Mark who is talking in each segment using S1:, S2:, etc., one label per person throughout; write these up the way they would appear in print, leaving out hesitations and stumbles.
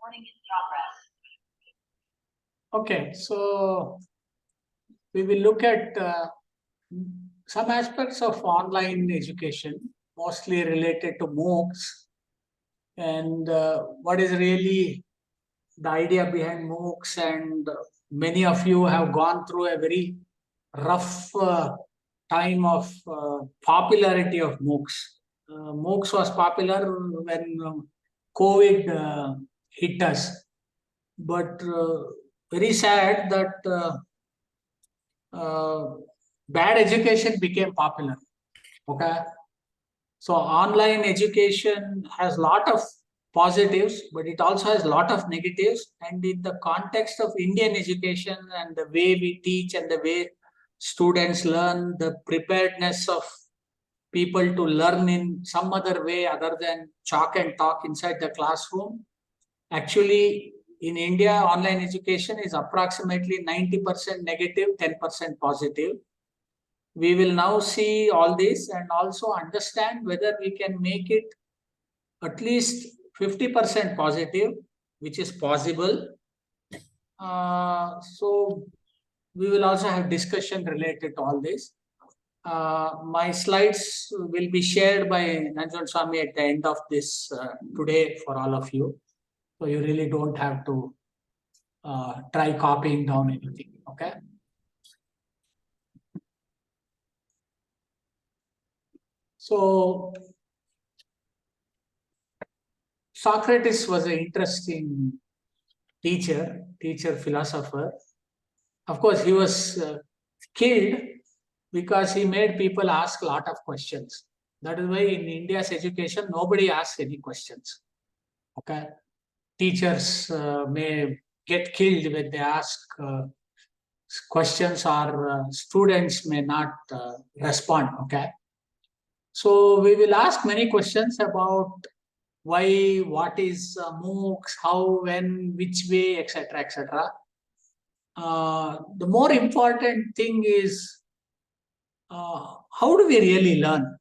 S1: Recording in progress.
S2: Okay, so we will look at some aspects of online education, mostly related to MOOCs, and what is really the idea behind MOOCs. And many of you have gone through a very rough time of popularity of MOOCs. MOOCs was popular when COVID hit us, but very sad that bad education became popular. Okay, so online education has a lot of positives, but it also has a lot of negatives. And in the context of Indian education and the way we teach and the way students learn, the preparedness of people to learn in some other way other than chalk and talk inside the classroom. Actually, in India, online education is approximately 90% negative, 10% positive. We will now see all this and also understand whether we can make it at least 50% positive, which is possible. So we will also have discussion related to all this. My slides will be shared by Nanjan Swami at the end of this today for all of you. So you really don't have to try copying down anything, okay? So Socrates was an interesting teacher, philosopher. Of course, he was killed because he made people ask a lot of questions. That is why in India's education, nobody asks any questions. Okay, teachers may get killed when they ask questions, or students may not respond. Okay, so we will ask many questions about why, what is MOOCs, how, when, which way, etc., etc. The more important thing is how do we really learn?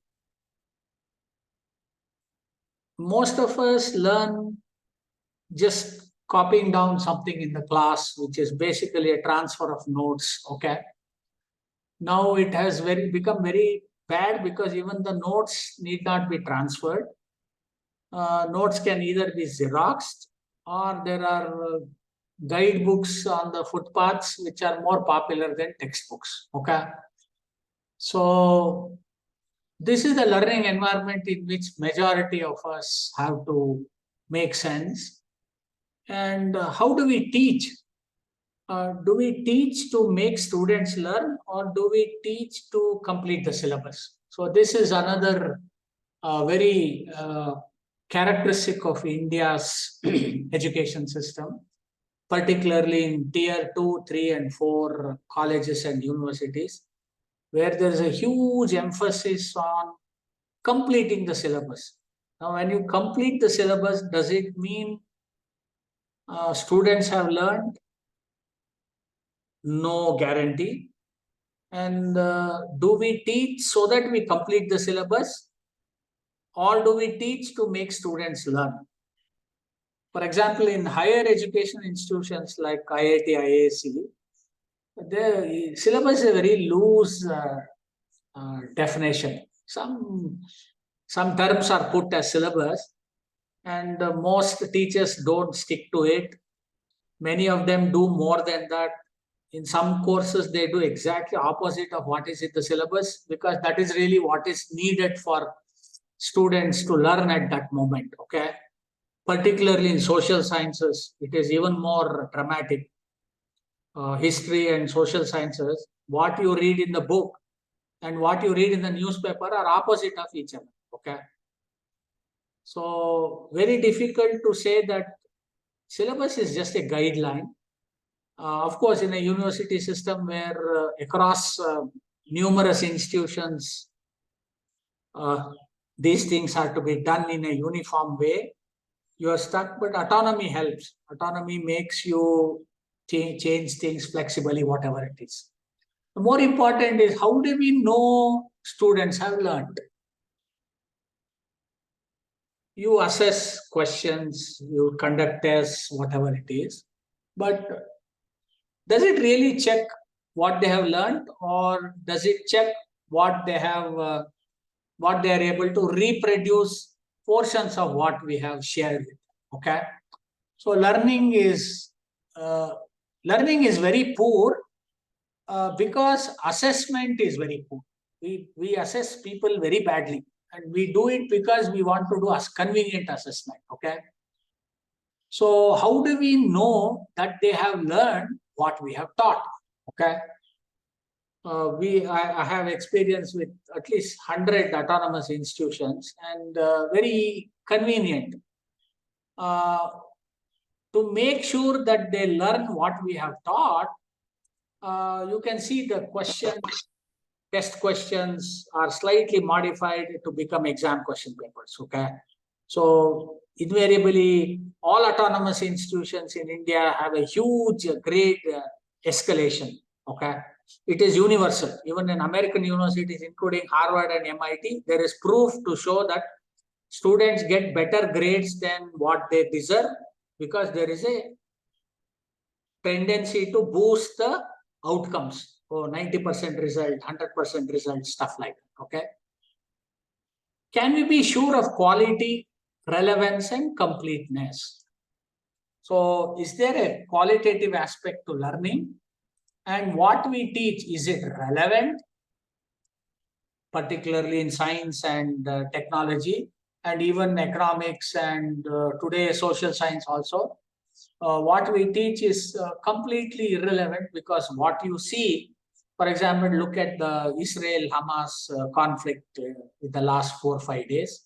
S2: Most of us learn just copying down something in the class, which is basically a transfer of notes. Okay. Now it has become very bad because even the notes need not be transferred. Notes can either be Xeroxed, or there are guidebooks on the footpaths which are more popular than textbooks. Okay. So this is the learning environment in which majority of us have to make sense. And how do we teach? Do we teach to make students learn, or do we teach to complete the syllabus? So this is another very characteristic of India's education system, particularly in tier 2, 3, and 4 colleges and universities, where there is a huge emphasis on completing the syllabus. Now, when you complete the syllabus, does it mean students have learned? No guarantee. And do we teach so that we complete the syllabus, or do we teach to make students learn? For example, in higher education institutions like IIT, IISc, the syllabus is a very loose definition. Some terms are put as syllabus, and most teachers don't stick to it. Many of them do more than that. In some courses, they do exactly opposite of what is in the syllabus, because that is really what is needed for students to learn at that moment. Okay, particularly in social sciences, it is even more dramatic. History and social sciences, what you read in the book and what you read in the newspaper are opposite of each other. Okay, so very difficult to say that syllabus is just a guideline. Of course, in a university system where across numerous institutions, these things have to be done in a uniform way, you are stuck, but autonomy helps. Autonomy makes you change things flexibly, whatever it is. The more important is, how do we know students have learned? You assess questions, you conduct tests, whatever it is. But does it really check what they have learned, or does it check what they have, what they are able to reproduce portions of what we have shared with them? Okay. So uh, learning is very poor because assessment is very poor. We assess people very badly, and we do it because we want to do as convenient assessment. Okay. So how do we know that they have learned what we have taught? Okay. I have experience with at least 100 autonomous institutions, and very convenient uh, to make sure that they learn what we have taught. You can see the test questions are slightly modified to become exam question papers. Okay. So invariably, all autonomous institutions in India have a huge grade escalation. Okay. It is universal. Even in American universities, including Harvard and MIT, there is proof to show that students get better grades than what they deserve, because there is a tendency to boost the outcomes. So 90% result, 100% result, stuff like that. Okay. Can we be sure of quality, relevance, and completeness? So, is there a qualitative aspect to learning? And what we teach, is it relevant, particularly in science and technology, and even economics and today social science also? What we teach is completely irrelevant, because what you see, for example, look at the Israel Hamas conflict in the last 4 or 5 days,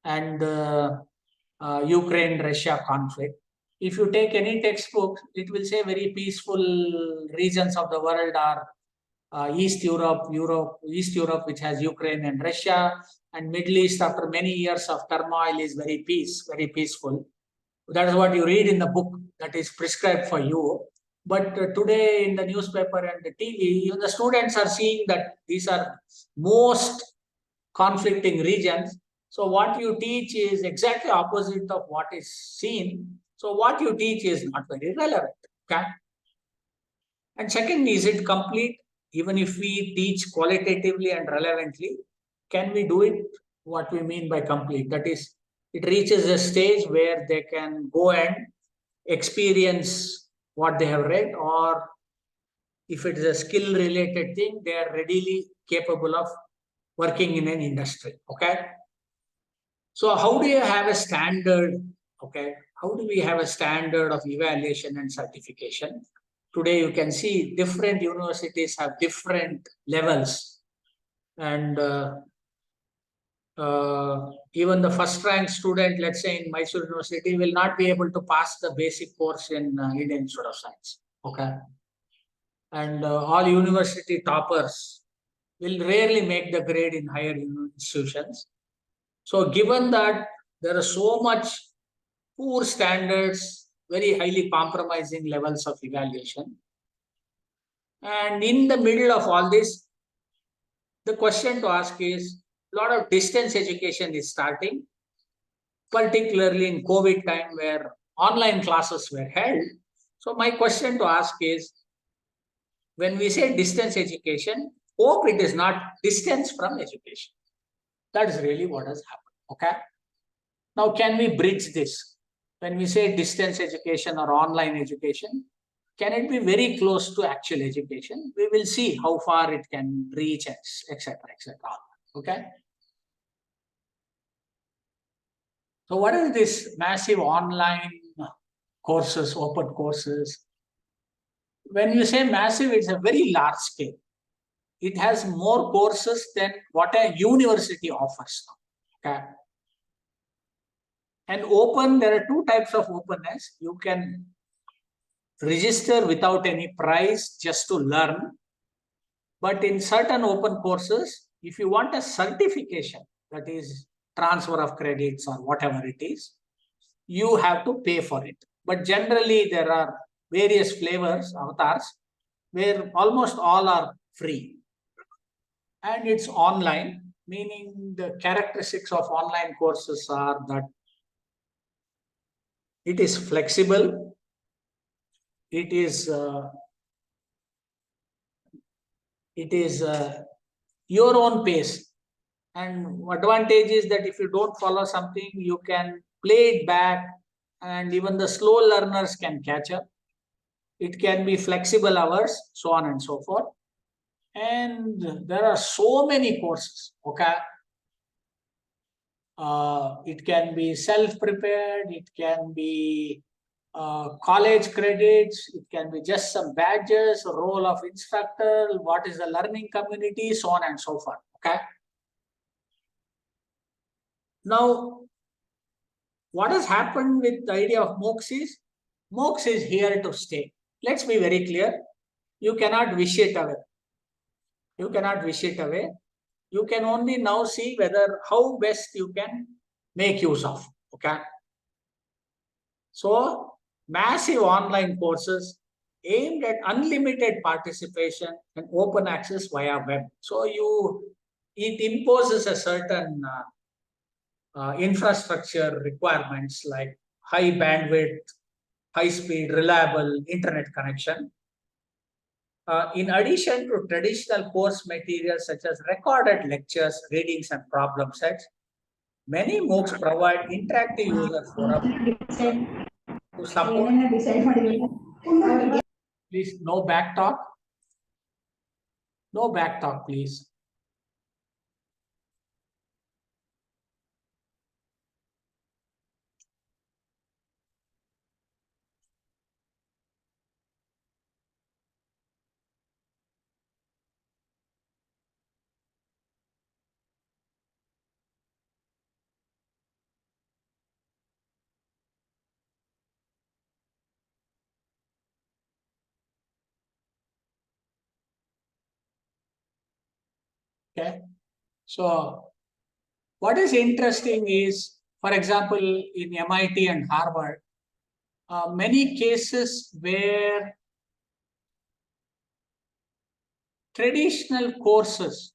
S2: and Ukraine Russia conflict. If you take any textbook, it will say very peaceful regions of the world are East Europe, which has Ukraine and Russia, and Middle East after many years of turmoil is very peaceful. That is what you read in the book that is prescribed for you. But today in the newspaper and the TV, even the students are seeing that these are most conflicting regions. So what you teach is exactly opposite of what is seen. So what you teach is not very relevant. Okay. And second, is it complete? Even if we teach qualitatively and relevantly, can we do it? What we mean by complete? That is, it reaches a stage where they can go and experience what they have read, or if it is a skill related thing, they are readily capable of working in an industry. Okay. So how do you have a standard? Okay. How do we have a standard of evaluation and certification? Today, you can see different universities have different levels, and even the first rank student, let's say in Mysore University, will not be able to pass the basic course in Indian Institute of Science. Okay. And all university toppers will rarely make the grade in higher institutions. So given that there are so much poor standards, very highly compromising levels of evaluation, and in the middle of all this, the question to ask is, a lot of distance education is starting, particularly in COVID time where online classes were held. So my question to ask is, when we say distance education, hope it is not distance from education. That is really what has happened. Okay. Now, can we bridge this? When we say distance education or online education, can it be very close to actual education? We will see how far it can reach, etc., etc. Okay. So, what is this massive online courses, open courses? When you say massive, it's a very large scale. It has more courses than what a university offers. Okay. And open, there are two types of openness. You can register without any price just to learn. But in certain open courses, if you want a certification, that is transfer of credits or whatever it is, you have to pay for it. But generally, there are various flavors, avatars, where almost all are free. And it's online, meaning the characteristics of online courses are that it is flexible, it is your own pace. And advantage is that if you don't follow something, you can play it back, and even the slow learners can catch up. It can be flexible hours, so on and so forth. And there are so many courses, okay? It can be self-prepared, it can be college credits, it can be just some badges, role of instructor, what is the learning community, so on and so forth, okay? Now, what has happened with the idea of MOOCs is here to stay. Let's be very clear. You cannot wish it away. You cannot wish it away. You can only now see whether how best you can make use of. Okay. So massive online courses aimed at unlimited participation and open access via web. So it imposes a certain infrastructure requirements like high bandwidth, high speed, reliable internet connection. In addition to traditional course materials such as recorded lectures, readings, and problem sets, many MOOCs provide interactive user forum to support. Please, no back talk. No back talk, please. Okay. So, what is interesting is, for example, in MIT and Harvard, many cases where traditional courses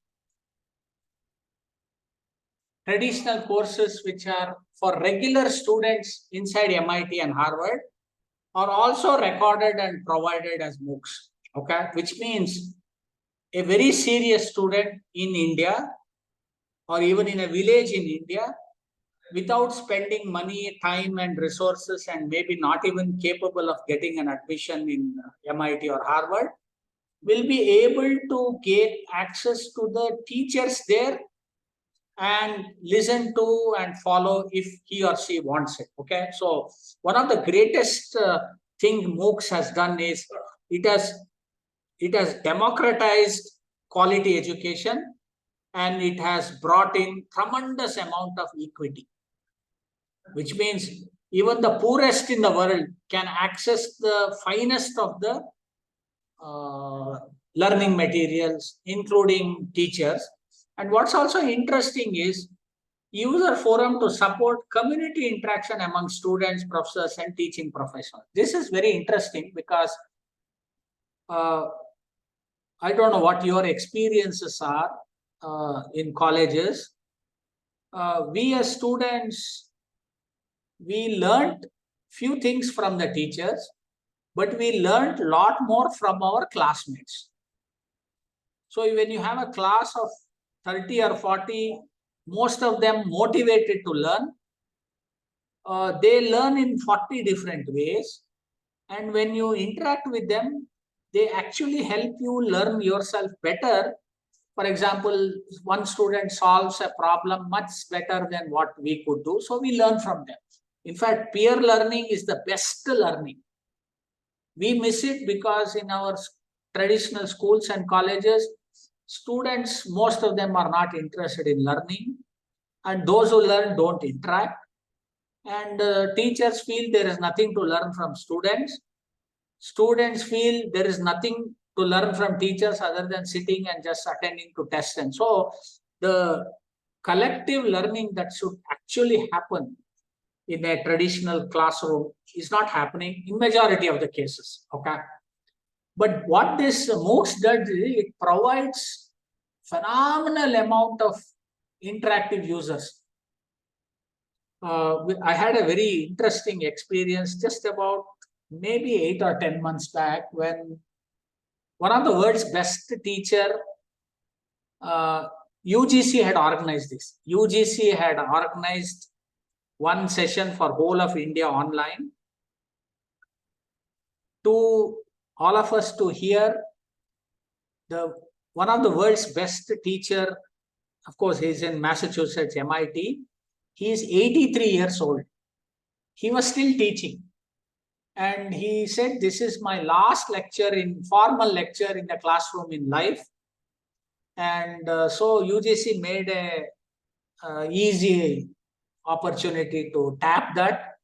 S2: which are for regular students inside MIT and Harvard are also recorded and provided as MOOCs. Okay, which means a very serious student in India or even in a village in India, without spending money, time, and resources, and maybe not even capable of getting an admission in MIT or Harvard, will be able to get access to the teachers there and listen to and follow if he or she wants it. Okay, so one of the greatest thing MOOCs has done is it has democratized quality education, and it has brought in tremendous amount of equity, which means even the poorest in the world can access the finest of the learning materials, including teachers. And what's also interesting is user forum to support community interaction among students, professors, and teaching professionals. This is very interesting because I don't know what your experiences are in colleges. We as students, we learned few things from the teachers, but we learned a lot more from our classmates. So when you have a class of 30 or 40, most of them motivated to learn, they learn in 40 different ways. And when you interact with them, they actually help you learn yourself better. For example, one student solves a problem much better than what we could do. So we learn from them. In fact, peer learning is the best learning. We miss it because in our traditional schools and colleges, students, most of them are not interested in learning. And those who learn don't interact. And teachers feel there is nothing to learn from students. Students feel there is nothing to learn from teachers other than sitting and just attending to tests. And so the collective learning that should actually happen in a traditional classroom is not happening in majority of the cases. Okay. But what this MOOCs does is it provides phenomenal amount of interactive users. I had a very interesting experience just about maybe 8 or 10 months back when one of the world's best teacher, UGC had organized this. UGC had organized one session for whole of India online to all of us to hear the one of the world's best teacher. Of course, he's in Massachusetts, MIT. He is 83 years old. He was still teaching. And he said, this is my last lecture in formal lecture in the classroom in life. And so UGC made a easy opportunity to tap that.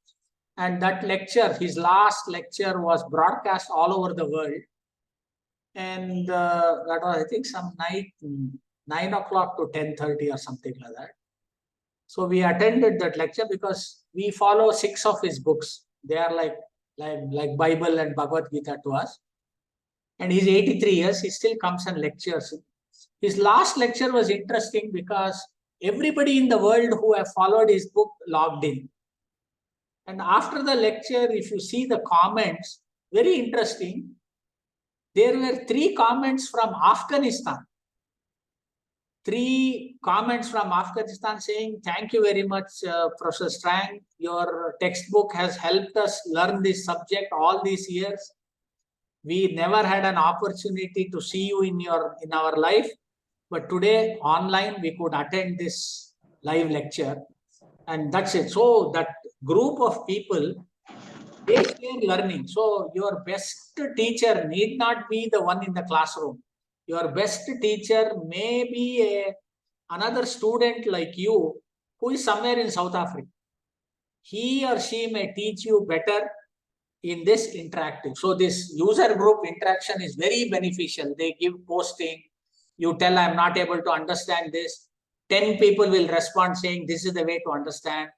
S2: And that lecture, his last lecture, was broadcast all over the world. And that was, I think, some night, 9 o'clock to 10:30 or something like that. So we attended that lecture because we follow 6 of his books. They are like Bible and Bhagavad Gita to us. And he's 83 years, he still comes and lectures. His last lecture was interesting because everybody in the world who have followed his book logged in. And after the lecture, if you see the comments, very interesting. There were 3 comments from Afghanistan. 3 comments from Afghanistan saying, thank you very much, Professor Strang. Your textbook has helped us learn this subject all these years. We never had an opportunity to see you in our life. But today, online, we could attend this live lecture. And that's it. So that group of people, they share learning. So your best teacher need not be the one in the classroom. Your best teacher may be another student like you who is somewhere in South Africa. He or she may teach you better in this interactive. So this user group interaction is very beneficial. They give posting. You tell, I'm not able to understand this. 10 people will respond saying, this is the way to understand.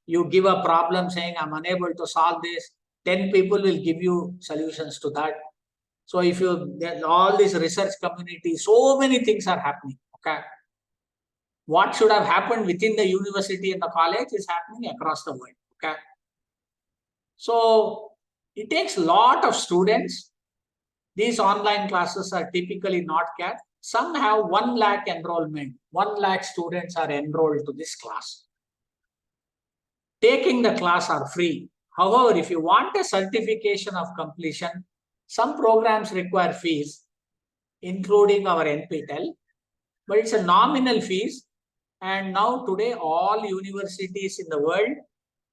S2: You give a problem saying, I'm unable to solve this. 10 people will give you solutions to that. So if you, all this research community, so many things are happening. Okay. What should have happened within the university and the college is happening across the world. Okay. So it takes a lot of students. These online classes are typically not capped. Some have 1 lakh enrollment. 1 lakh students are enrolled to this class. Taking the class are free. However, if you want a certification of completion, some programs require fees, including our NPTEL, but it's a nominal fees. And now today, all universities in the world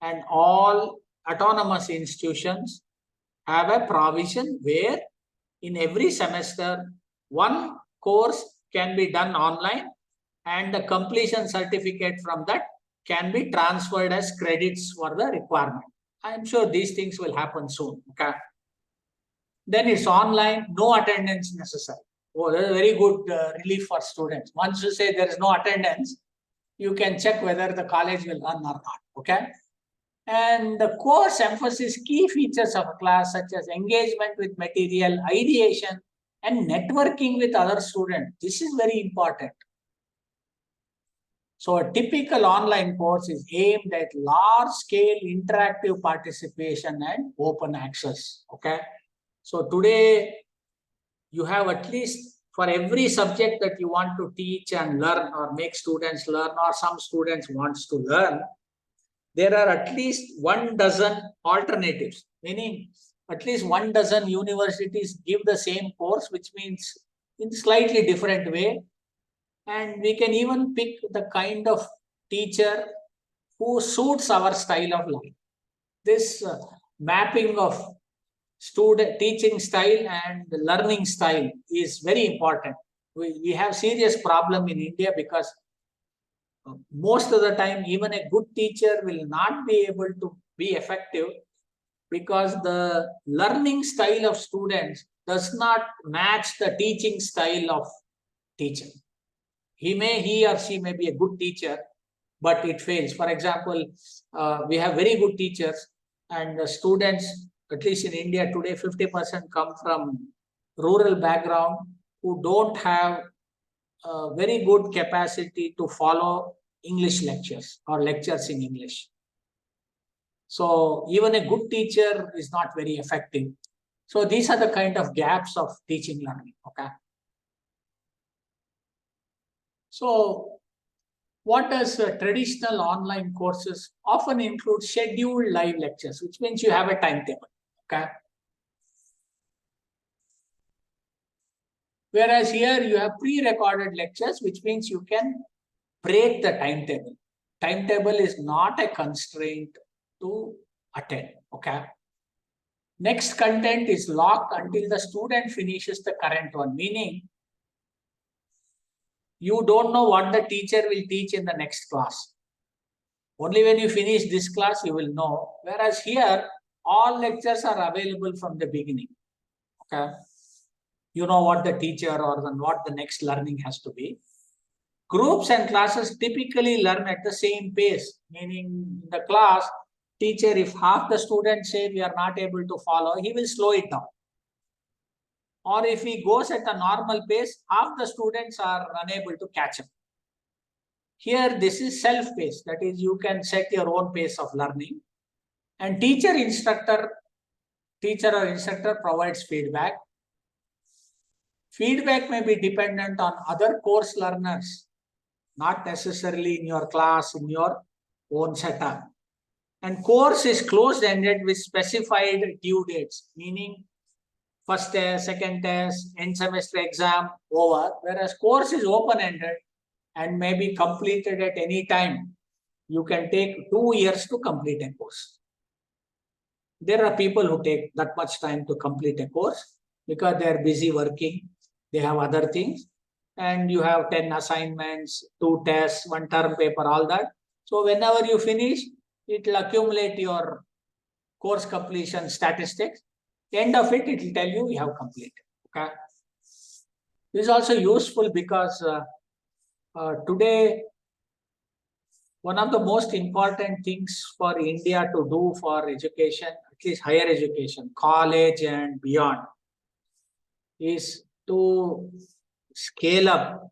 S2: and all autonomous institutions have a provision where in every semester, 1 course can be done online and the completion certificate from that can be transferred as credits for the requirement. I'm sure these things will happen soon. Okay. Then it's online, no attendance necessary. Oh, that's a very good relief for students. Once you say there is no attendance, you can check whether the college will run or not. Okay. And the course emphasizes key features of a class such as engagement with material, ideation, and networking with other students. This is very important. So a typical online course is aimed at large-scale interactive participation and open access. Okay. So today, you have at least for every subject that you want to teach and learn or make students learn or some students wants to learn, there are at least 12 alternatives, meaning at least 12 universities give the same course, which means in slightly different way. And we can even pick the kind of teacher who suits our style of life. This mapping of student teaching style and learning style is very important. We have serious problem in India because most of the time, even a good teacher will not be able to be effective because the learning style of students does not match the teaching style of teacher. He or she may be a good teacher, but it fails. For example, we have very good teachers and the students, at least in India today, 50% come from rural background who don't have very good capacity to follow English lectures or lectures in English. So even a good teacher is not very effective. So these are the kind of gaps of teaching learning. Okay. So what does traditional online courses often include scheduled live lectures, which means you have a timetable. Okay. Whereas here you have pre-recorded lectures, which means you can break the timetable. Timetable is not a constraint to attend. Okay. Next content is locked until the student finishes the current one, meaning you don't know what the teacher will teach in the next class. Only when you finish this class, you will know. Whereas here, all lectures are available from the beginning. Okay. You know what the teacher or what the next learning has to be. Groups and classes typically learn at the same pace, meaning in the class, teacher, if half the students say we are not able to follow, he will slow it down. Or if he goes at a normal pace, half the students are unable to catch up. Here, this is self-paced. That is, you can set your own pace of learning. And teacher or instructor provides feedback. Feedback may be dependent on other course learners, not necessarily in your class, in your own setup. And course is closed-ended with specified due dates, meaning first test, second test, end semester exam, over. Whereas course is open-ended and may be completed at any time. You can take 2 years to complete a course. There are people who take that much time to complete a course because they are busy working, they have other things, and you have 10 assignments, 2 tests, 1 term paper, all that. So whenever you finish, it will accumulate your course completion statistics. End of it, it will tell you have completed. Okay. This is also useful because today, one of the most important things for India to do for education, at least higher education, college and beyond, is to scale up,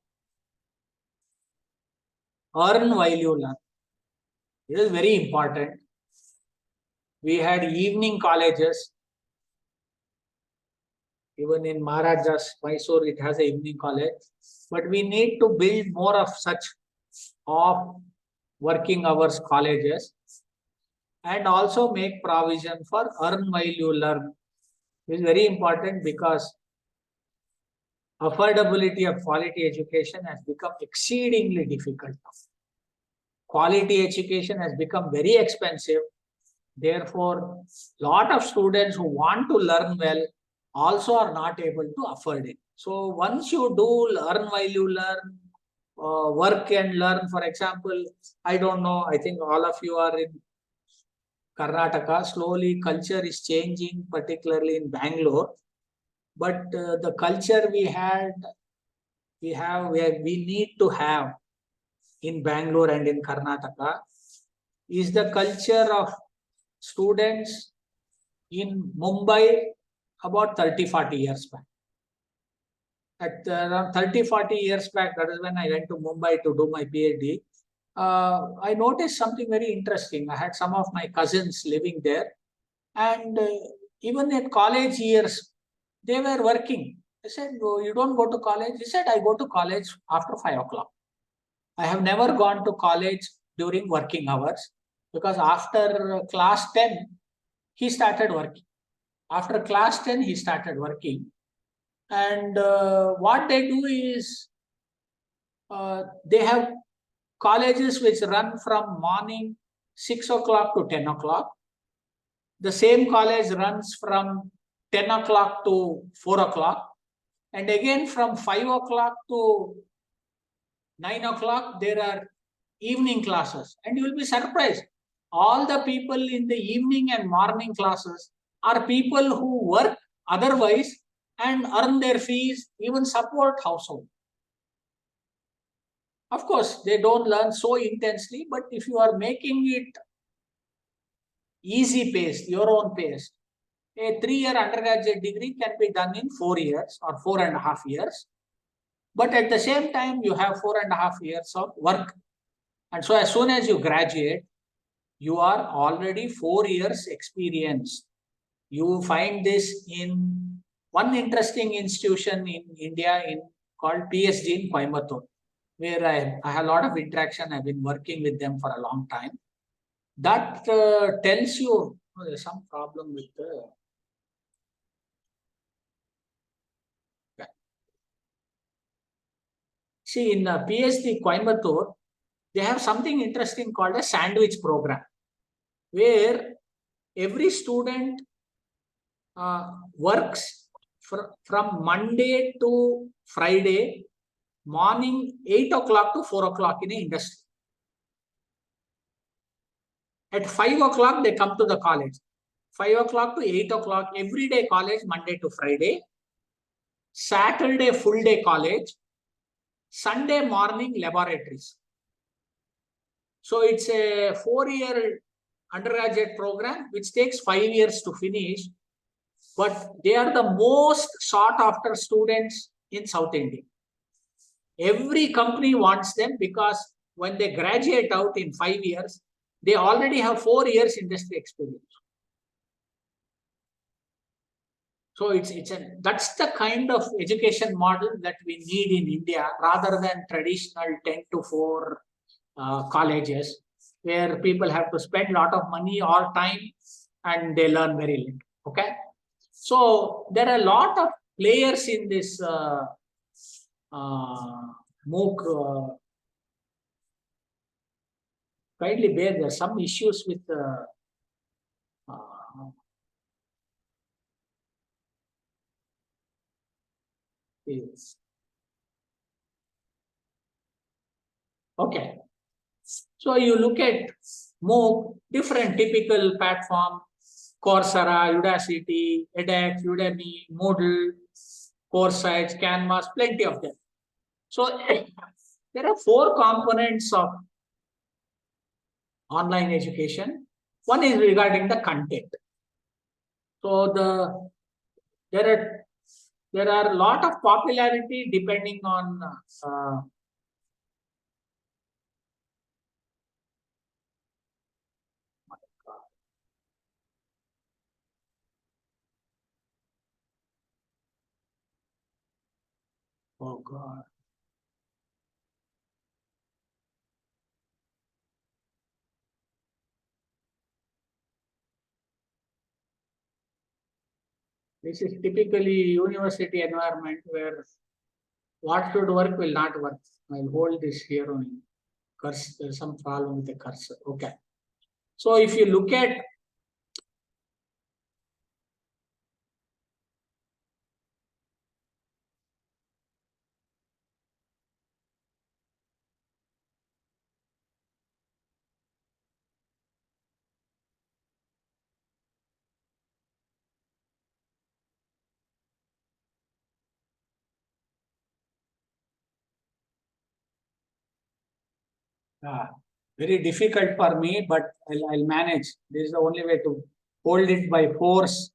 S2: earn while you learn. It is very important. We had evening colleges. Even in Maharajas, Mysore, it has an evening college. But we need to build more of such off working hours colleges and also make provision for earn while you learn. It is very important because affordability of quality education has become exceedingly difficult. Quality education has become very expensive. Therefore, lot of students who want to learn well also are not able to afford it. So once you do learn while you learn, work and learn, for example, I don't know, I think all of you are in Karnataka. Slowly culture is changing, particularly in Bangalore. But the culture we need to have in Bangalore and in Karnataka is the culture of students in Mumbai about 30-40 years back. At around 30-40 years back, that is when I went to Mumbai to do my PhD. I noticed something very interesting. I had some of my cousins living there, and even at college years, they were working. I said, "Oh, you don't go to college?" He said, "I go to college after 5 o'clock. I have never gone to college during working hours because after class 10, he started working. After class 10, he started working. And what they do is they have colleges which run from morning 6 o'clock to 10 o'clock. The same college runs from 10 o'clock to 4 o'clock. And again from 5 o'clock to 9 o'clock, there are evening classes. And you will be surprised. All the people in the evening and morning classes are people who work otherwise and earn their fees, even support household. Of course, they don't learn so intensely, but if you are making it easy paced, your own pace, a 3-year undergraduate degree can be done in 4 years or 4.5 years. But at the same time, you have 4.5 years of work. And so as soon as you graduate, you are already 4 years experience. You find this in one interesting institution in India called PSG in Coimbatore, where I have a lot of interaction. I've been working with them for a long time. That tells you there's some problem with the. See, in PSD Coimbatore, they have something interesting called a sandwich program, where every student works from Monday to Friday, morning 8 o'clock to 4 o'clock in the industry. At 5 o'clock, they come to the college. 5 o'clock to 8 o'clock, every day college, Monday to Friday. Saturday, full day college. Sunday morning, laboratories. So it's a 4-year undergraduate program, which takes 5 years to finish. But they are the most sought after students in South India. Every company wants them because when they graduate out in 5 years, they already have 4 years industry experience. So that's the kind of education model that we need in India, rather than traditional 10 to 4 colleges where people have to spend a lot of money or time and they learn very little. Okay. So there are a lot of players in this MOOC. Kindly bear, there are some issues with is okay. So you look at MOOC, different typical platform, Coursera, Udacity, edX, Udemy, Moodle, course sites, Canvas, plenty of them. So there are 4 components of online education. One is regarding the content. So there are a lot of popularity depending on oh God. This is typically university environment where what should work will not work. I'll hold this here only. Cursor, there's some problem with the cursor. Okay. So if you look at very difficult for me, but I'll manage. This is the only way to hold it by force.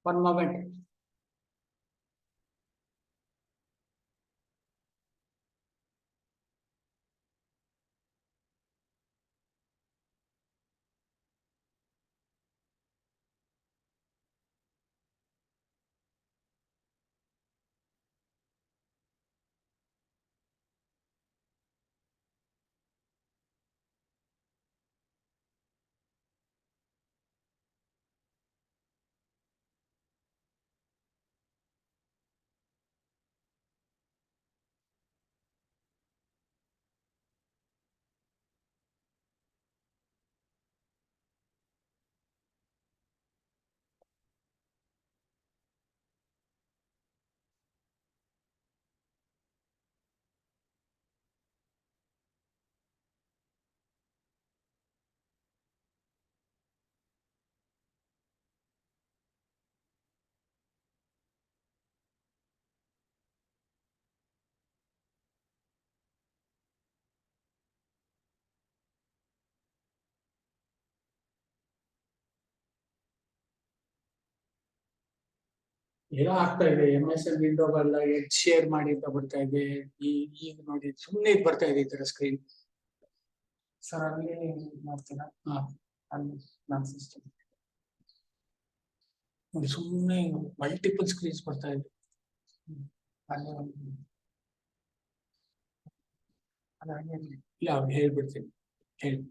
S2: One moment. ಏನೋ ಆಗ್ತಾ ಇದೆ MS ವಿಂಡೋಗೆಲ್ಲ Ed share ಮಾಡಿ ಅಂತ ಬರ್ತಾ ಇದೆ ಈಗ ನೋಡಿ ಸುಮ್ಮನೆ ಬರ್ತಾ ಇದೆ ಈ ತರ ಸ್ಕ್ರೀನ್ ಸರ್ ಅಲ್ಲಿ ಮಾಡ್ತೀರಾ ಅಲ್ಲಿ ನನ್ನ ಸಿಸ್ಟಮ್ ನೋಡಿ ಸುಮ್ಮನೆ ಮಲ್ಟಿಪಲ್ ಸ್ಕ್ರೀನ್ಸ್ ಬರ್ತಾ ಇದೆ ಅಲ್ಲಿ ಇಲ್ಲ ಅವ್ರು ಹೇಳ್ಬಿಡ್ತೀನಿ ಹೇಳಿ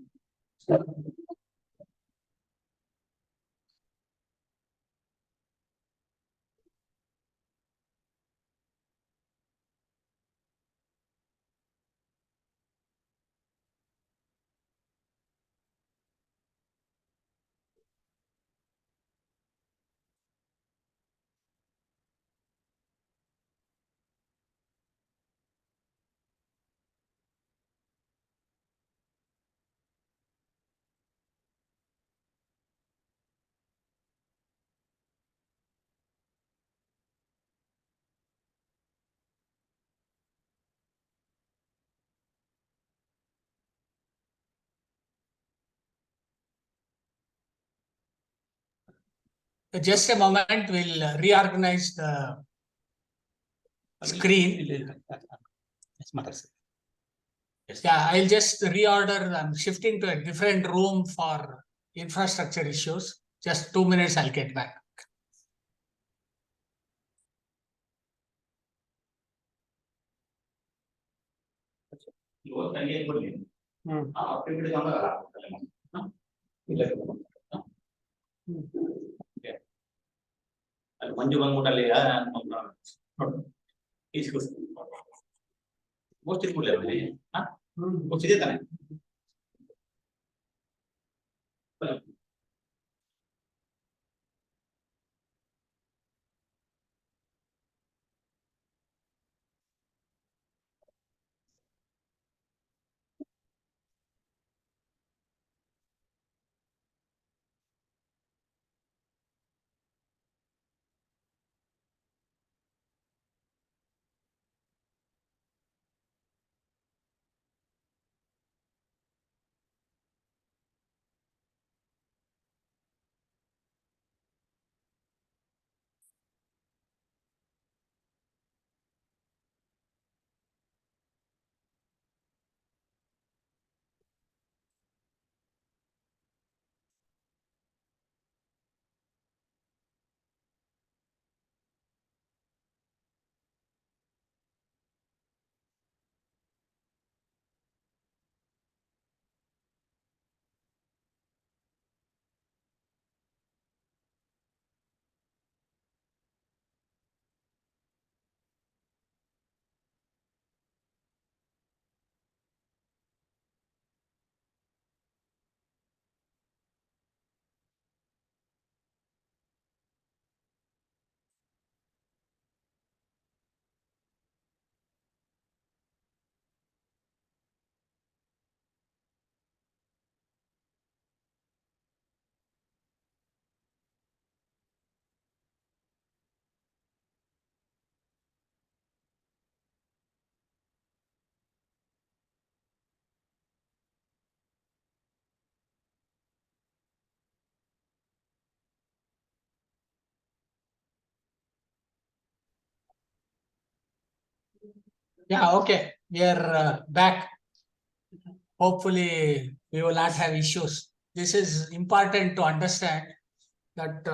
S2: Just a moment, we'll reorganize the screen. Yeah, I'll just reorder. I'm shifting to a different room for infrastructure issues. Just 2 minutes, I'll get back.
S1: ಮಂಜು ಬಂದ್ಬಿಟ್ಟಲ್ಲಿ ಗೊತ್ತಿದೆ ತಾನೆ
S2: Yeah, okay. We are back. Hopefully, we will not have issues. This is important to understand that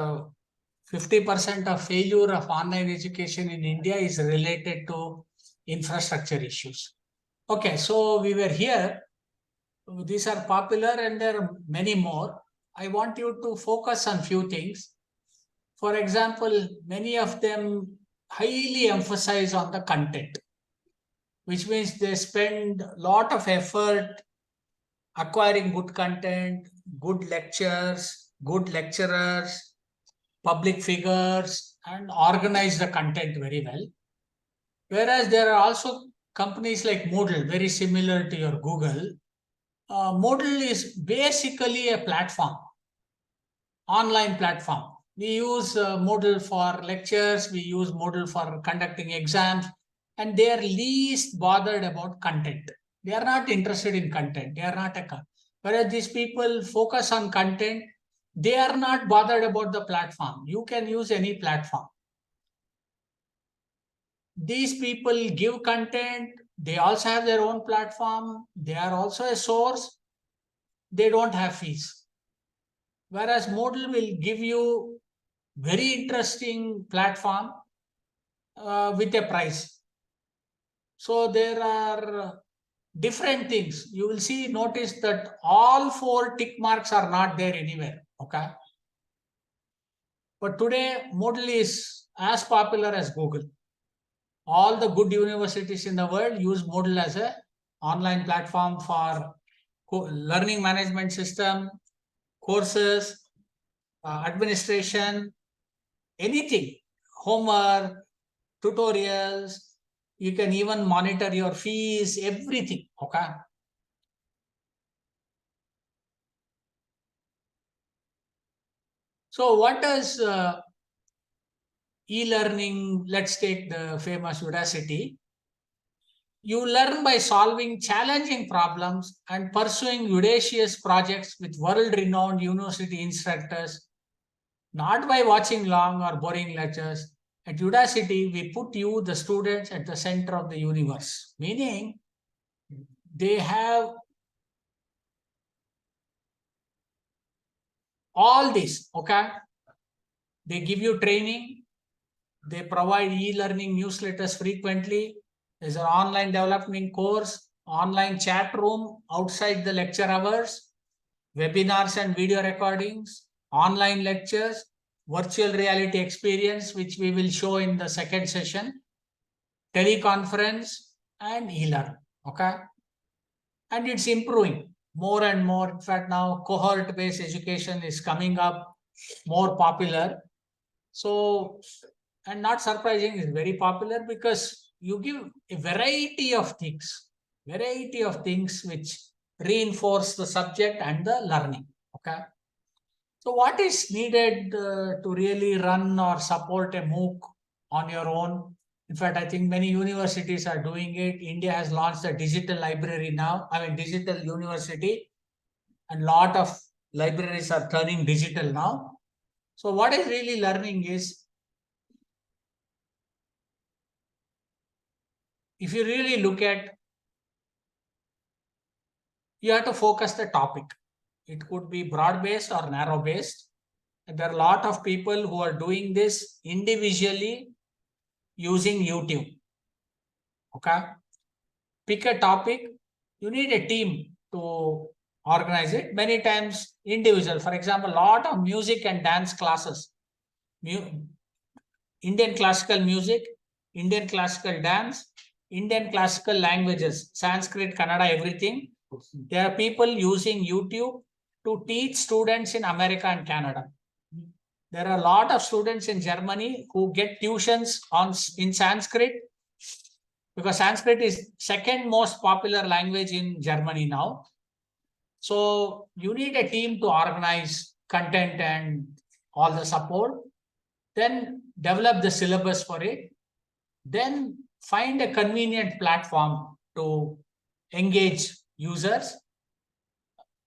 S2: 50% of failure of online education in India is related to infrastructure issues. Okay, so we were here. These are popular and there are many more. I want you to focus on few things. For example, many of them highly emphasize on the content, which means they spend a lot of effort acquiring good content, good lectures, good lecturers, public figures, and organize the content very well. Whereas there are also companies like Moodle, very similar to your Google. Moodle is basically a platform, online platform. We use Moodle for lectures, we use Moodle for conducting exams, and they are least bothered about content. They are not interested in content. They are not whereas these people focus on content. They are not bothered about the platform. You can use any platform. These people give content. They also have their own platform. They are also a source. They don't have fees. Whereas Moodle will give you very interesting platform with a price. So there are different things. You will see, notice that all 4 tick marks are not there anywhere. Okay. But today, Moodle is as popular as Google. All the good universities in the world use Moodle as a online platform for learning management system, courses, administration, anything, homework, tutorials. You can even monitor your fees, everything. Okay. So what does e-learning, let's take the famous Udacity. You learn by solving challenging problems and pursuing audacious projects with world-renowned university instructors, not by watching long or boring lectures. At Udacity, we put you, the students, at the center of the universe, meaning they have all this, okay? They give you training, they provide e-learning newsletters frequently. There's an online development course, online chat room outside the lecture hours, webinars and video recordings, online lectures, virtual reality experience, which we will show in the second session, teleconference, and e-learn. Okay. And it's improving more and more. In fact, now cohort-based education is coming up, more popular. So, and not surprising, is very popular because you give a variety of things which reinforce the subject and the learning. Okay. So what is needed to really run or support a MOOC on your own? In fact, I think many universities are doing it. India has launched a digital library now, digital university, and lot of libraries are turning digital now. So what is really learning is, if you really look at, you have to focus the topic. It could be broad-based or narrow-based. There are a lot of people who are doing this individually using YouTube. Okay. Pick a topic. You need a team to organize it. Many times individual. For example, a lot of music and dance classes. Indian classical music, Indian classical dance, Indian classical languages, Sanskrit, Kannada, everything. There are people using YouTube to teach students in America and Canada. There are a lot of students in Germany who get tuitions in Sanskrit, because Sanskrit is second most popular language in Germany now. So you need a team to organize content and all the support. Then develop the syllabus for it. Then find a convenient platform to engage users.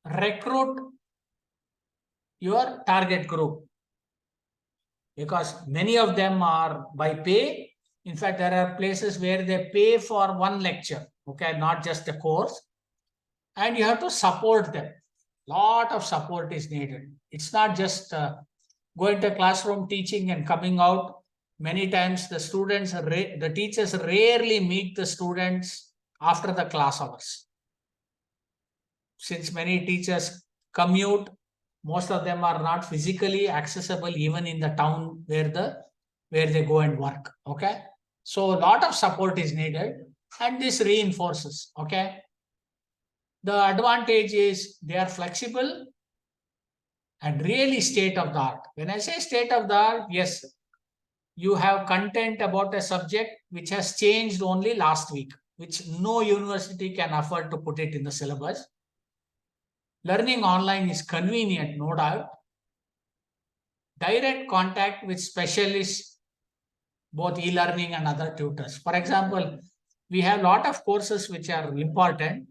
S2: Recruit your target group, because many of them are by pay. In fact, there are places where they pay for one lecture, okay, not just a course. And you have to support them. Lot of support is needed. It's not just going to classroom teaching and coming out. Many times the students, the teachers rarely meet the students after the class hours. Since many teachers commute, most of them are not physically accessible even in the town where they go and work. Okay. So a lot of support is needed, and this reinforces. Okay. The advantage is they are flexible and really state of the art. When I say state of the art, yes, you have content about a subject which has changed only last week, which no university can afford to put it in the syllabus. Learning online is convenient, no doubt. Direct contact with specialists, both e-learning and other tutors. For example, we have a lot of courses which are important,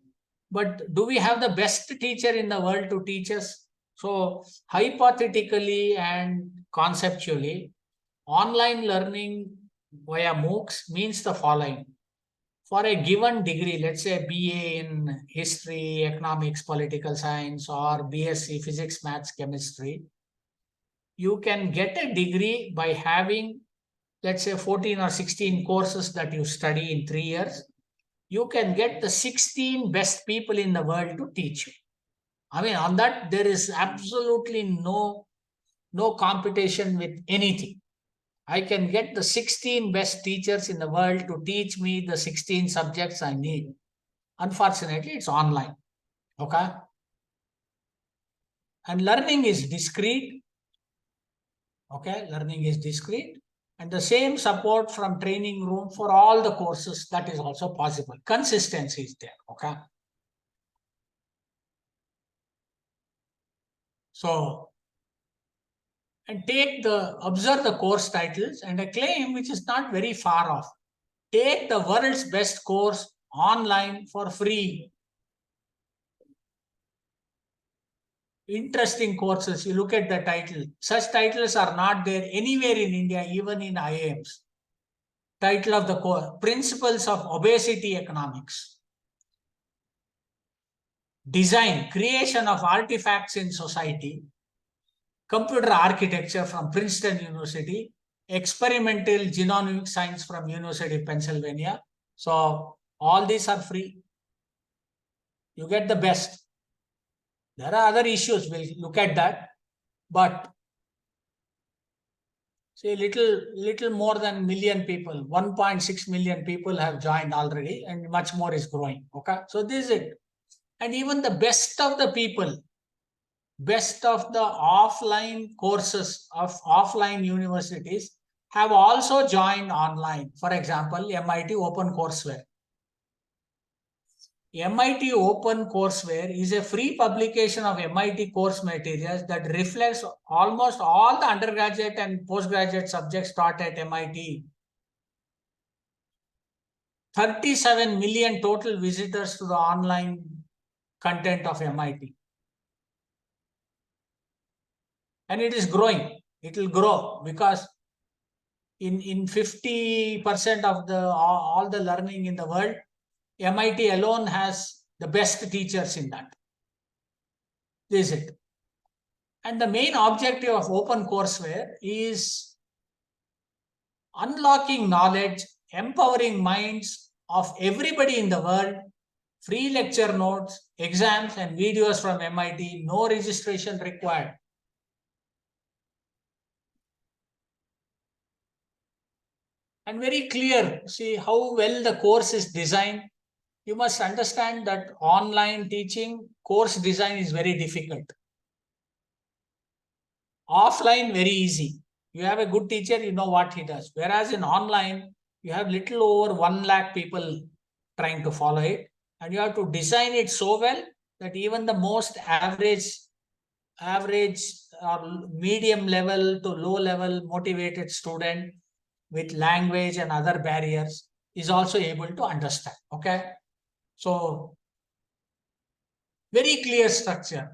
S2: but do we have the best teacher in the world to teach us? So hypothetically and conceptually, online learning via MOOCs means the following. For a given degree, let's say BA in history, economics, political science, or BSc physics, maths, chemistry, you can get a degree by having, let's say, 14 or 16 courses that you study in 3 years. You can get the 16 best people in the world to teach you. I mean, on that, there is absolutely no competition with anything. I can get the 16 best teachers in the world to teach me the 16 subjects I need. Unfortunately, it's online. Okay. And learning is discrete. Okay. Learning is discrete. And the same support from training room for all the courses, that is also possible. Consistency is there. Okay. So, and observe the course titles and a claim which is not very far off. Take the world's best course online for free. Interesting courses. You look at the title. Such titles are not there anywhere in India, even in IIMs. Title of the course, Principles of Obesity Economics. Design, Creation of Artifacts in Society. Computer Architecture from Princeton University. Experimental Genomic Science from University of Pennsylvania. So all these are free. You get the best. There are other issues. We'll look at that. But see, little more than million people, 1.6 million people have joined already, and much more is growing. Okay, so this is it. And even the best of the people, best of the offline courses of offline universities have also joined online. For example, MIT OpenCourseware. MIT OpenCourseware is a free publication of MIT course materials that reflects almost all the undergraduate and postgraduate subjects taught at MIT. 37 million total visitors to the online content of MIT. And it is growing. It will grow because in 50% of all the learning in the world, MIT alone has the best teachers in that. This is it. And the main objective of OpenCourseware is unlocking knowledge, empowering minds of everybody in the world, free lecture notes, exams, and videos from MIT, no registration required. And very clear, see how well the course is designed. You must understand that online teaching course design is very difficult. Offline, very easy. You have a good teacher, you know what he does. Whereas in online, you have little over 1 lakh people trying to follow it. And you have to design it so well that even the most average or medium level to low level motivated student with language and other barriers is also able to understand. Okay. So very clear structure.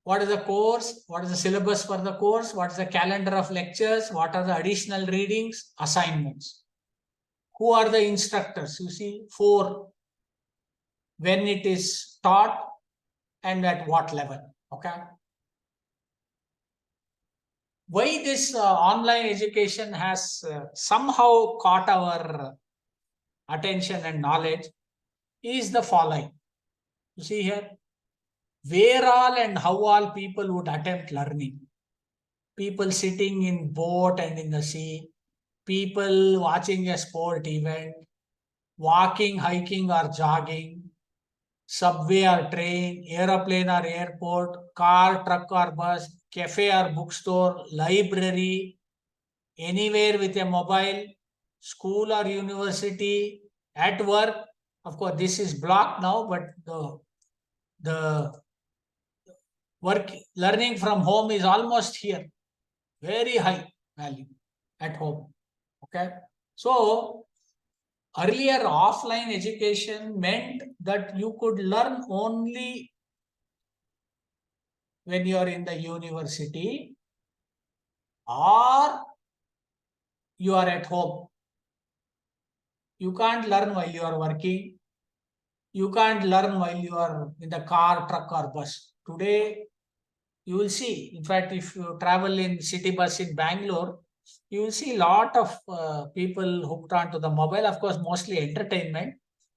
S2: What is the course? What is the syllabus for the course? What is the calendar of lectures? What are the additional readings? Assignments. Who are the instructors? You see, 4. When it is taught and at what level. Okay. Why this online education has somehow caught our attention and knowledge is the following. You see here, where all and how all people would attempt learning. People sitting in boat and in the sea, people watching a sport event, walking, hiking or jogging, subway or train, aeroplane or airport, car, truck or bus, cafe or bookstore, library, anywhere with a mobile, school or university, at work. Of course, this is blocked now, but the work learning from home is almost here. Very high value at home. Okay. So earlier offline education meant that you could learn only when you are in the university or you are at home. You can't learn while you are working. You can't learn while you are in the car, truck, or bus. Today, you will see, in fact, if you travel in city bus in Bangalore, you will see a lot of people hooked onto the mobile, of course, mostly entertainment.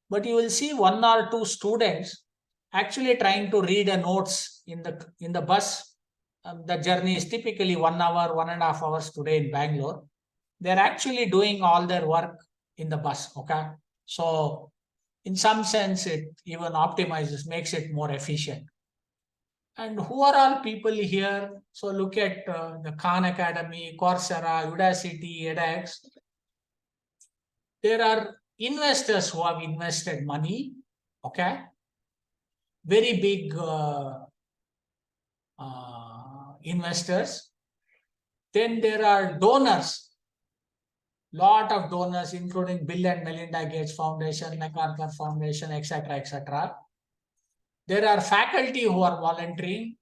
S2: But you will see one or two students actually trying to read a notes in the bus. The journey is typically 1 hour, 1.5 hours today in Bangalore. They're actually doing all their work in the bus. Okay. So in some sense, it even optimizes, makes it more efficient. And who are all people here? So look at the Khan Academy, Coursera, Udacity, edX. There are investors who have invested money. Okay. Very big investors. Then there are donors. Lot of donors, including Bill and Melinda Gates Foundation, MacArthur Foundation, etc., etc. There are faculty who are volunteering.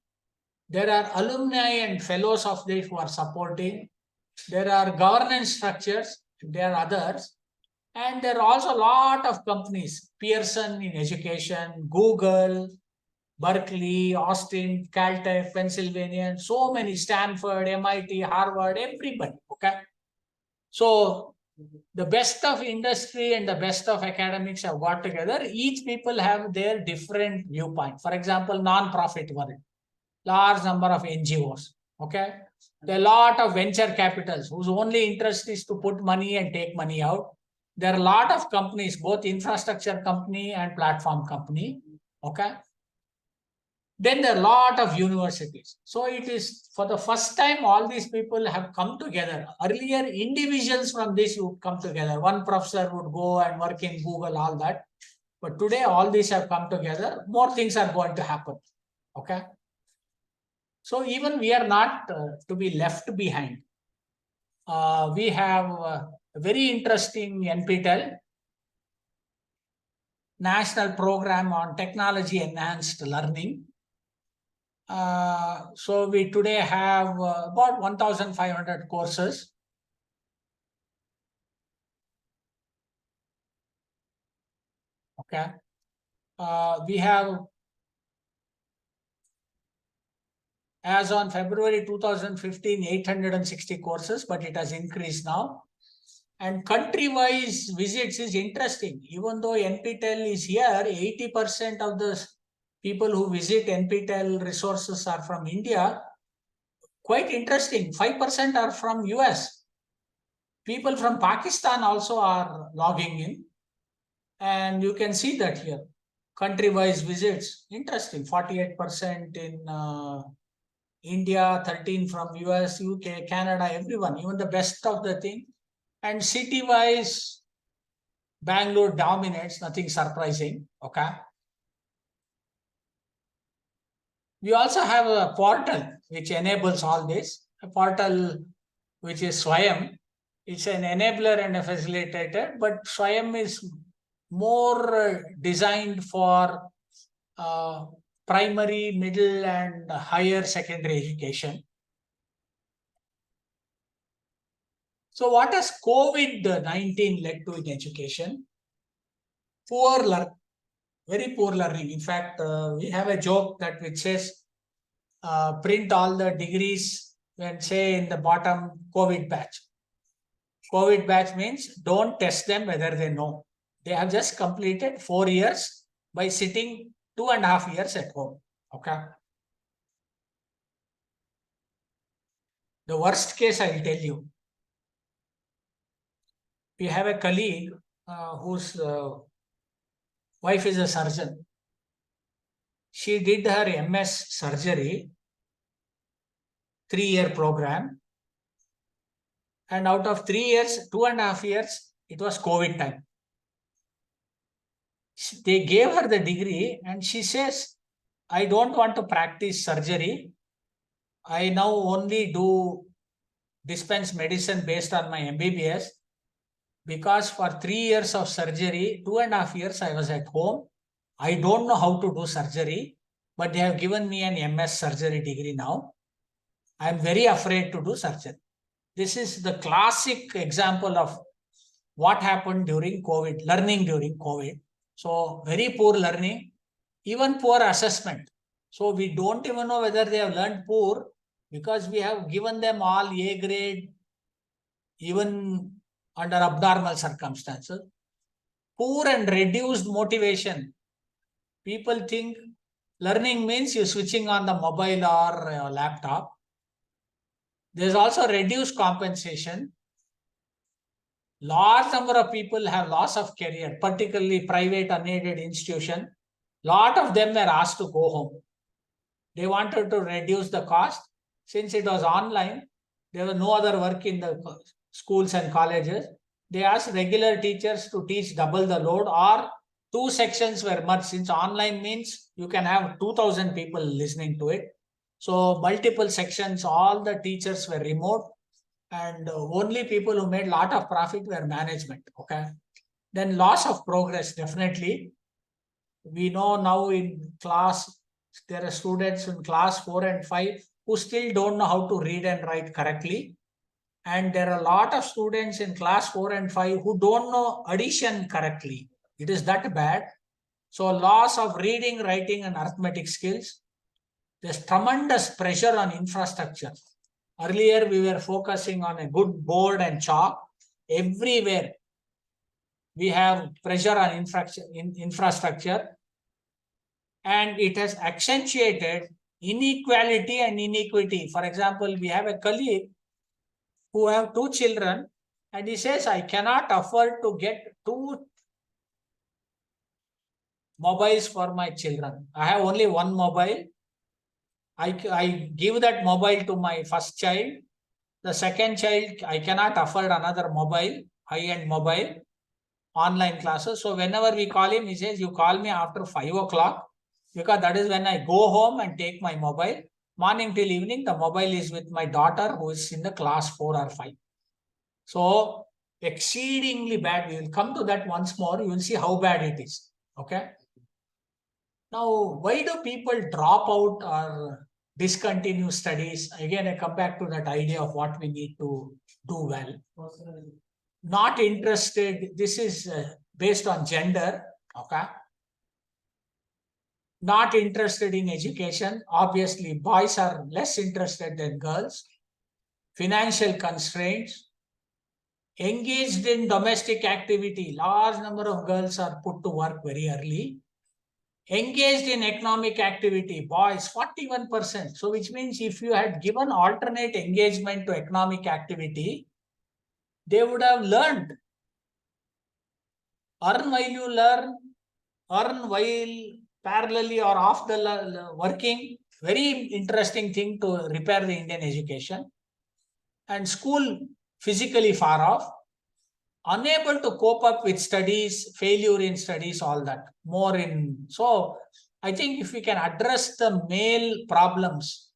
S2: There are alumni and fellows of this who are supporting. There are governance structures. There are others. And there are also a lot of companies. Pearson in education, Google, Berkeley, Austin, Caltech, Pennsylvania, and so many, Stanford, MIT, Harvard, everybody. Okay. So the best of industry and the best of academics have got together. Each people have their different viewpoint. For example, non-profit world, large number of NGOs. Okay. There are a lot of venture capitals whose only interest is to put money and take money out. There are a lot of companies, both infrastructure company and platform company. Okay. Then there are a lot of universities. So it is for the first time all these people have come together. Earlier, individuals from this would come together. One professor would go and work in Google, all that. But today, all these have come together. More things are going to happen. Okay. So even we are not to be left behind. We have a very interesting NPTEL, National Program on Technology Enhanced Learning. So we today have about 1,500 courses. Okay. We have, as on February 2015, 860 courses, but it has increased now. And country-wise visits is interesting. Even though NPTEL is here, 80% of the people who visit NPTEL resources are from India. Quite interesting. 5% are from US. People from Pakistan also are logging in. And you can see that here. Country-wise visits. Interesting. 48% in India, 13 from US, UK, Canada, everyone. Even the best of the thing. And city-wise, Bangalore dominates, nothing surprising. Okay. We also have a portal which enables all this. A portal which is SWAYAM. It's an enabler and a facilitator, but SWAYAM is more designed for primary, middle, and higher secondary education. So what has COVID-19 led to in education? Poor learning, very poor learning. In fact, we have a joke that which says, print all the degrees and say in the bottom COVID batch. COVID batch means don't test them whether they know. They have just completed 4 years by sitting 2.5 years at home. Okay. The worst case, I will tell you. We have a colleague whose wife is a surgeon. She did her MS surgery, 3-year program. And out of 3 years, 2.5 years, it was COVID time. They gave her the degree and she says, I don't want to practice surgery. I now only do dispense medicine based on my MBBS because for 3 years of surgery, 2.5 years I was at home. I don't know how to do surgery, but they have given me an MS surgery degree now. I am very afraid to do surgery. This is the classic example of what happened during COVID, learning during COVID. So very poor learning, even poor assessment. So we don't even know whether they have learned poor because we have given them all A grade, even under abnormal circumstances. Poor and reduced motivation. People think learning means you're switching on the mobile or laptop. There's also reduced compensation. Large number of people have loss of career, particularly private unaided institution. Lot of them were asked to go home. They wanted to reduce the cost. Since it was online, there was no other work in the schools and colleges. They asked regular teachers to teach double the load, or two sections were merged. Since online means you can have 2,000 people listening to it. So multiple sections, all the teachers were remote, and only people who made lot of profit were management. Okay. Then loss of progress, definitely. We know now in class, there are students in class 4 and 5 who still don't know how to read and write correctly. And there are a lot of students in class 4 and 5 who don't know addition correctly. It is that bad. So loss of reading, writing, and arithmetic skills. There's tremendous pressure on infrastructure. Earlier, we were focusing on a good board and chalk. Everywhere, we have pressure on infrastructure, and it has accentuated inequality and inequity. For example, we have a colleague who have two children, and he says, I cannot afford to get two mobiles for my children. I have only one mobile. I give that mobile to my first child. The second child, I cannot afford another mobile, high-end mobile, online classes. So whenever we call him, he says, you call me after 5 o'clock, because that is when I go home and take my mobile. Morning till evening, the mobile is with my daughter who is in the class 4 or 5. So exceedingly bad. We will come to that once more. You will see how bad it is. Okay. Now, why do people drop out or discontinue studies? Again, I come back to that idea of what we need to do well. Not interested. This is based on gender. Okay. Not interested in education. Obviously, boys are less interested than girls. Financial constraints. Engaged in domestic activity. Large number of girls are put to work very early. Engaged in economic activity, boys 41%. So which means if you had given alternate engagement to economic activity, they would have learned. Earn while you learn, earn while parallelly or off the working. Very interesting thing to repair the Indian education. And school physically far off. Unable to cope up with studies, failure in studies, all that. More in. So I think if we can address the male problems,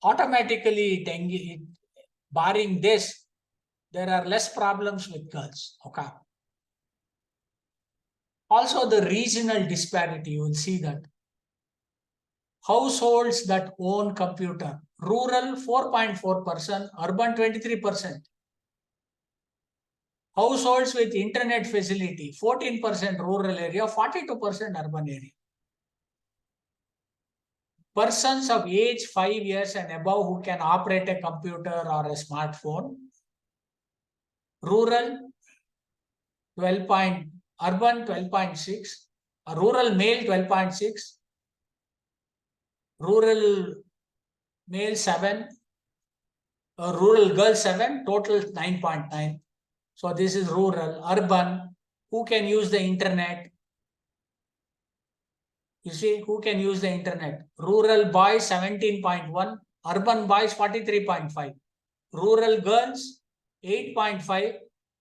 S2: automatically, barring this, there are less problems with girls. Okay. Also, the regional disparity, you will see that. Households that own computer, rural 4.4%, urban 23%. Households with internet facility, 14% rural area, 42% urban area. Persons of age 5 years and above who can operate a computer or a smartphone. Rural 12 point, urban 12.6, rural male 12.6, rural male 7, rural girl 7, total 9.9. So this is rural. Urban, who can use the internet? You see, who can use the internet? Rural boys 17.1, urban boys 43.5, rural girls 8.5,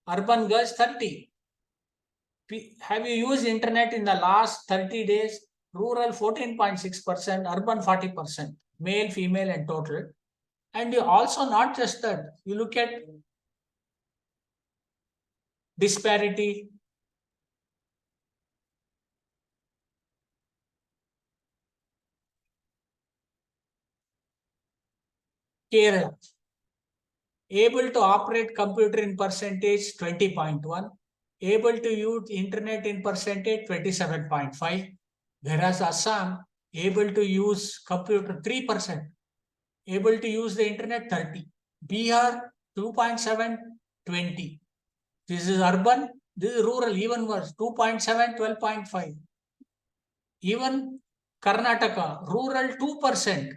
S2: urban girls 30. Have you used internet in the last 30 days? Rural 14.6%, urban 40%, male, female, and total. And you also not just that, you look at disparity. Kerala, able to operate computer in percentage 20.1, able to use internet in percentage 27.5, whereas Assam able to use computer 3%, able to use the internet 30, Bihar 2.7, 20. This is urban, this is rural, even worse, 2.7, 12.5. Even Karnataka, rural 2%,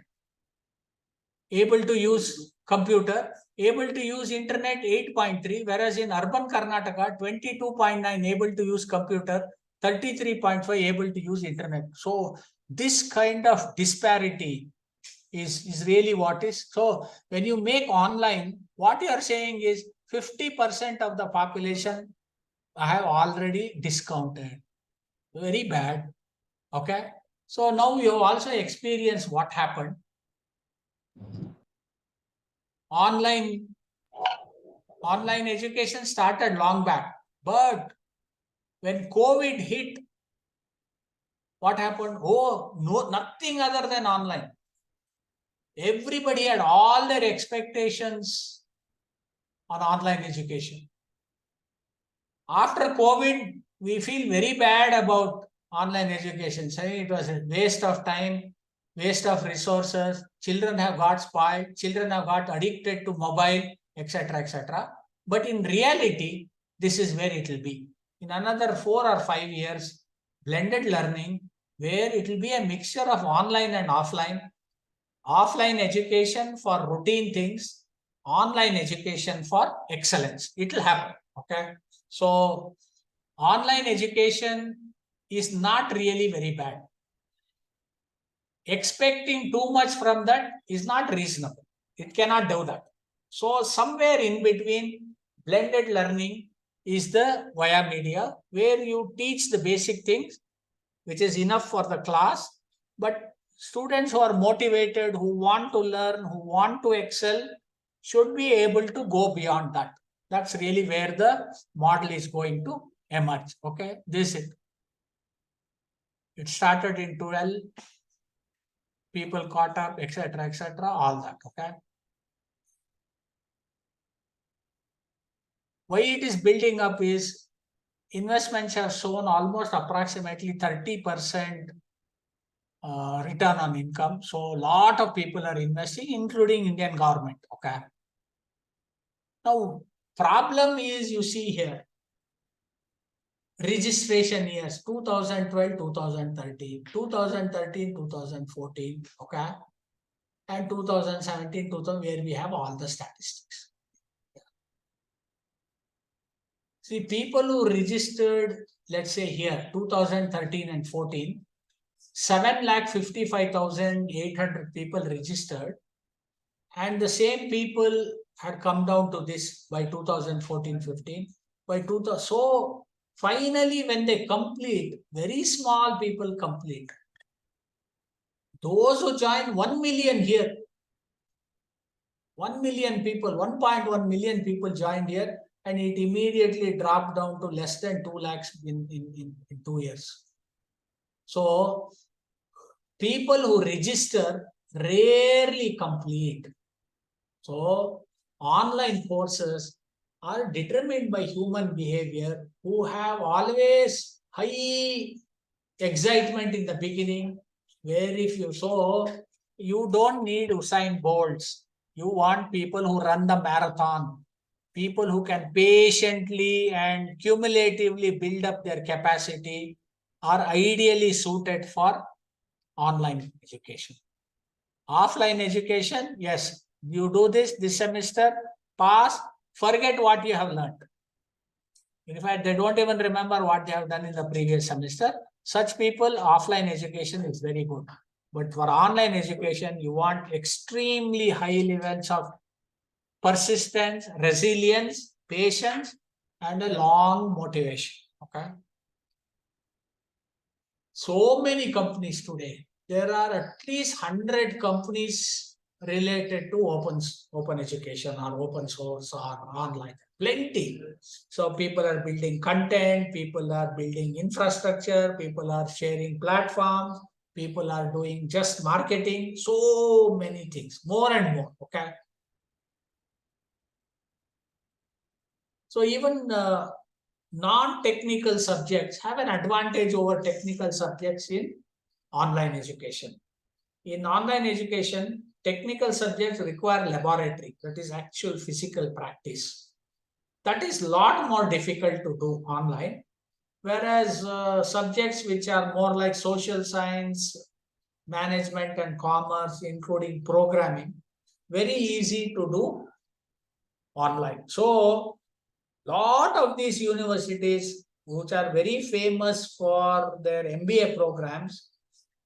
S2: able to use computer, able to use internet 8.3, whereas in urban Karnataka, 22.9 able to use computer, 33.5 able to use internet. So this kind of disparity is really what is. So when you make online, what you are saying is 50% of the population I have already discounted. Very bad. Okay. So now you have also experienced what happened. Online education started long back, but when COVID hit, what happened? Oh, no, nothing other than online. Everybody had all their expectations on online education. After COVID, we feel very bad about online education, saying it was a waste of time, waste of resources. Children have got spoiled, children have got addicted to mobile, etc., etc. But in reality, this is where it will be. In another 4 or 5 years, blended learning, where it will be a mixture of online and offline education for routine things, online education for excellence. It will happen. Okay. So online education is not really very bad. Expecting too much from that is not reasonable. It cannot do that. So somewhere in between, blended learning is the via media, where you teach the basic things, which is enough for the class. But students who are motivated, who want to learn, who want to excel, should be able to go beyond that. That's really where the model is going to emerge. Okay, this is it. It started in 12, people caught up, etc., all that. Okay. Why it is building up is investments have shown almost approximately 30% return on income. So a lot of people are investing, including Indian government. Okay. Now, problem is, you see here, registration years 2012, 2013, 2013, 2014, okay, and 2017, 2000, where we have all the statistics. See, people who registered, let's say here, 2013 and 14, 7,55,800 people registered, and the same people had come down to this by 2014-15. By 2000, so finally, when they complete, very small people complete. Those who join 1 million here, 1 million people, 1.1 million people joined here, and it immediately dropped down to less than 2 lakhs in 2 years. So people who register rarely complete. So online courses are determined by human behavior, who have always high excitement in the beginning, where if you you don't need Usain Bolts. You want people who run the marathon, people who can patiently and cumulatively build up their capacity, are ideally suited for online education. Offline education, yes, you do this semester, pass, forget what you have learned. In fact, they don't even remember what they have done in the previous semester. Such people, offline education is very good. But for online education, you want extremely high levels of persistence, resilience, patience, and a long motivation. Okay. So many companies today. There are at least 100 companies related to open education or open source or online. Plenty. So people are building content, people are building infrastructure, people are sharing platforms, people are doing just marketing, so many things, more and more. Okay. So even non-technical subjects have an advantage over technical subjects in online education. In online education, technical subjects require laboratory, that is actual physical practice. That is a lot more difficult to do online. Whereas subjects which are more like social science, management and commerce, including programming, very easy to do online. So lot of these universities which are very famous for their MBA programs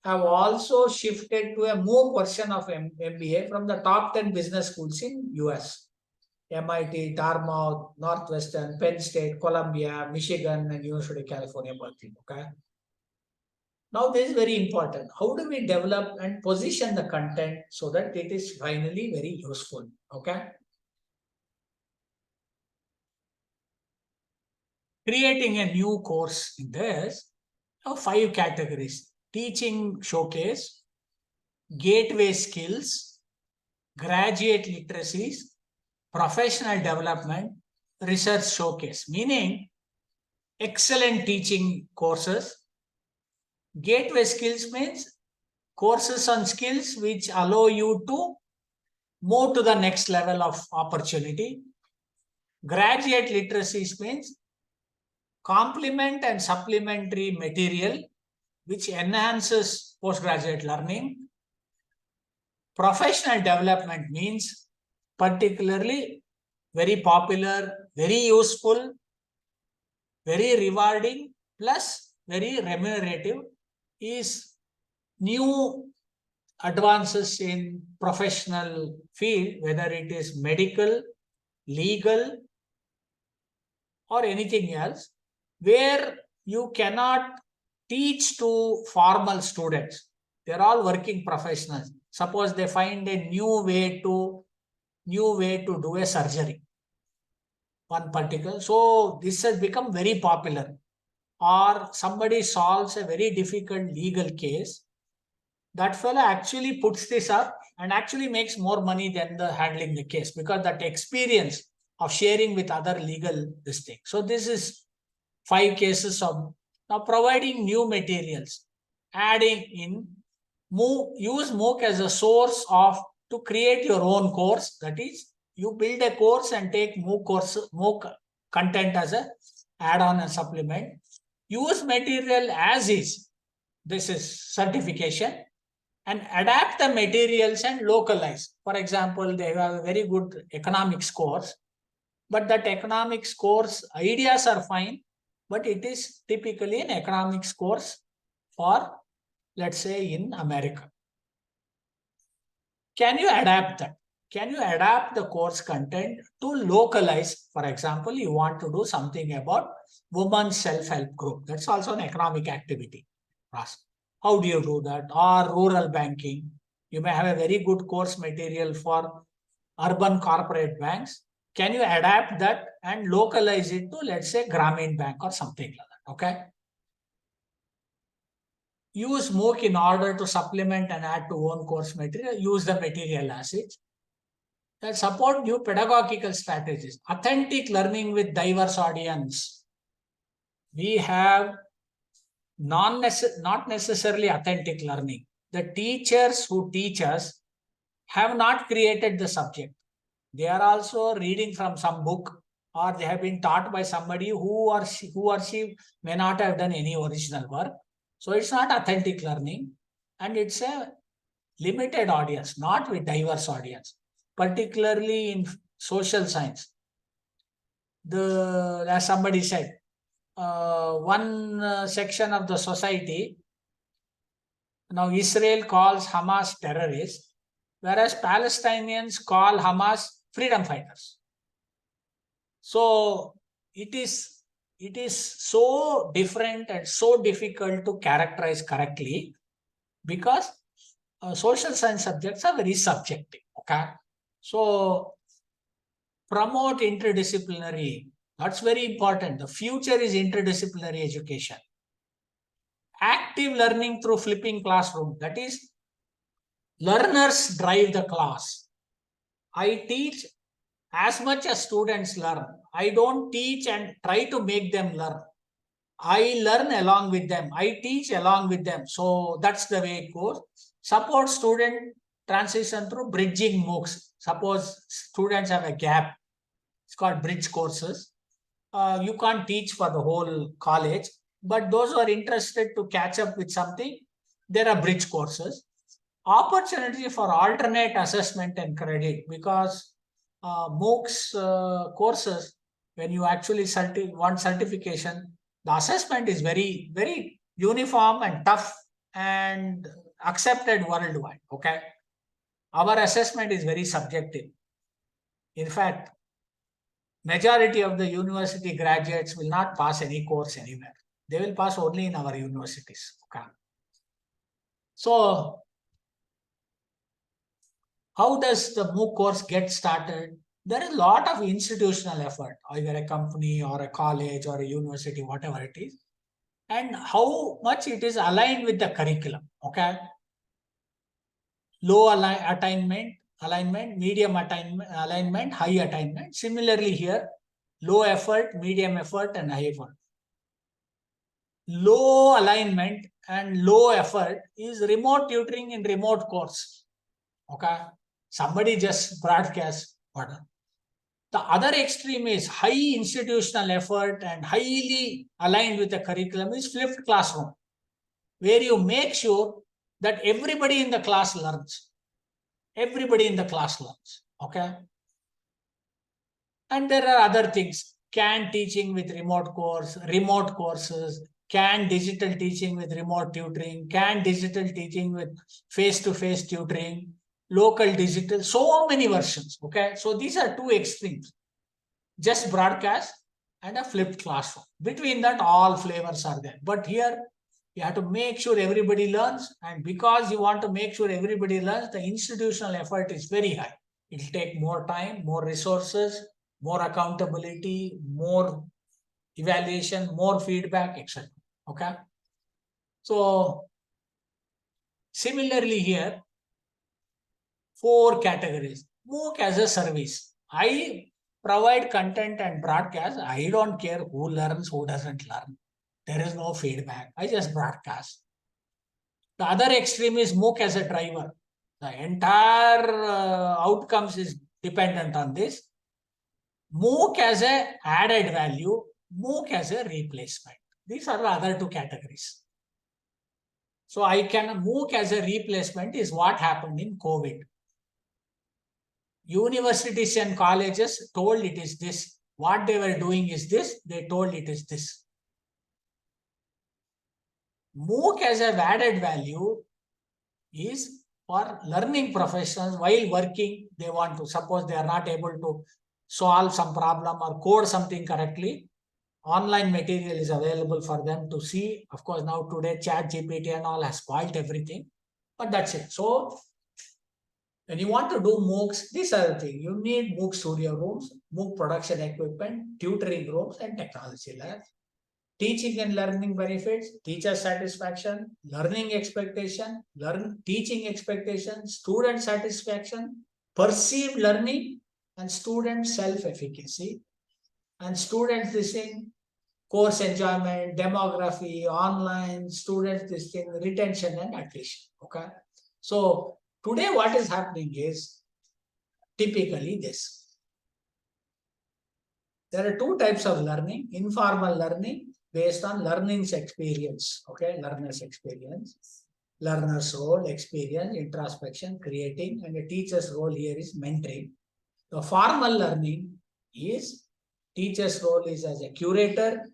S2: have also shifted to a MOOC version of MBA from the top 10 business schools in US. MIT, Dartmouth, Northwestern, Penn State, Columbia, Michigan, and University of California, Berkeley. Okay. Now this is very important. How do we develop and position the content so that it is finally very useful? Okay. Creating a new course in this, 5 categories: teaching showcase, gateway skills, graduate literacies, professional development, research showcase, meaning excellent teaching courses. Gateway skills means courses on skills which allow you to move to the next level of opportunity. Graduate literacies means complement and supplementary material which enhances postgraduate learning. Professional development means particularly very popular, very useful, very rewarding, plus very remunerative is new advances in professional field, whether it is medical, legal, or anything else, where you cannot teach to formal students. They're all working professionals. Suppose they find a new way to do a surgery, one particular. So this has become very popular. Or somebody solves a very difficult legal case. That fellow actually puts this up and actually makes more money than the handling the case, because that experience of sharing with other legal this thing. So this is 5 cases of now providing new materials, adding in use MOOC as a source of to create your own course. That is, you build a course and take MOOC content as a add-on and supplement. Use material as is. This is certification. And adapt the materials and localize. For example, they have a very good economics course, but that economics course ideas are fine, but it is typically an economics course for, let's say, in America. Can you adapt that? Can you adapt the course content to localize? For example, you want to do something about women's self-help group. That's also an economic activity. How do you do that? Or rural banking. You may have a very good course material for urban corporate banks. Can you adapt that and localize it to, let's say, Grameen Bank or something like that? Okay. Use MOOC in order to supplement and add to own course material. Use the material as is. That support new pedagogical strategies. Authentic learning with diverse audience. We have not necessarily authentic learning. The teachers who teach us have not created the subject. They are also reading from some book, or they have been taught by somebody who or she may not have done any original work. So it's not authentic learning, and it's a limited audience, not with diverse audience, particularly in social science. As somebody said, one section of the society, now Israel calls Hamas terrorists, whereas Palestinians call Hamas freedom fighters. So it is so different and so difficult to characterize correctly, because social science subjects are very subjective. Okay, so promote interdisciplinary. That's very important. The future is interdisciplinary education. Active learning through flipping classroom. That is, learners drive the class. I teach as much as students learn. I don't teach and try to make them learn. I learn along with them. I teach along with them. So that's the way it goes. Support student transition through bridging MOOCs. Suppose students have a gap. It's called bridge courses. You can't teach for the whole college, but those who are interested to catch up with something, there are bridge courses. Opportunity for alternate assessment and credit, because MOOCs courses, when you actually want certification, the assessment is very, very uniform and tough and accepted worldwide. Okay. Our assessment is very subjective. In fact, majority of the university graduates will not pass any course anywhere. They will pass only in our universities. Okay. So, how does the MOOC course get started? There is a lot of institutional effort, either a company or a college or a university, whatever it is, and how much it is aligned with the curriculum. Okay. Low alignment, medium alignment, high attainment. Similarly here, low effort, medium effort, and high effort. Low alignment and low effort is remote tutoring in remote course. Okay. Somebody just broadcast order. The other extreme is high institutional effort and highly aligned with the curriculum is flipped classroom, where you make sure that everybody in the class learns. Everybody in the class learns. Okay. And there are other things. Can teaching with remote courses, can digital teaching with remote tutoring, can digital teaching with face-to-face tutoring, local digital, so many versions. Okay. So these are two extremes. Just broadcast and a flipped classroom. Between that, all flavors are there. But here, you have to make sure everybody learns. And because you want to make sure everybody learns, the institutional effort is very high. It will take more time, more resources, more accountability, more evaluation, more feedback, etc. Okay. So, similarly here, 4 categories. MOOC as a service. I provide content and broadcast. I don't care who learns, who doesn't learn. There is no feedback. I just broadcast. The other extreme is MOOC as a driver. The entire outcomes is dependent on this. MOOC as a added value, MOOC as a replacement. These are the other 2 categories. So MOOC as a replacement is what happened in COVID. Universities and colleges told it is this. What they were doing is this. They told it is this. MOOC as a added value is for learning professionals while working. They want to, suppose they are not able to solve some problem or code something correctly. Online material is available for them to see. Of course, now today ChatGPT and all has spoiled everything. But that's it. So, when you want to do MOOCs, these are the things. You need MOOC studio rooms, MOOC production equipment, tutoring rooms, and technology labs. Teaching and learning benefits, teacher satisfaction, learning expectation, teaching expectation, student satisfaction, perceived learning, and student self-efficacy. And students listening, course enjoyment, demography, online, students listening, retention, and attrition. Okay. So, today, what is happening is typically this. There are 2 types of learning: informal learning based on learning's experience. Okay, learner's experience, learner's role, experience, introspection, creating, and the teacher's role here is mentoring. The formal learning is teacher's role is as a curator,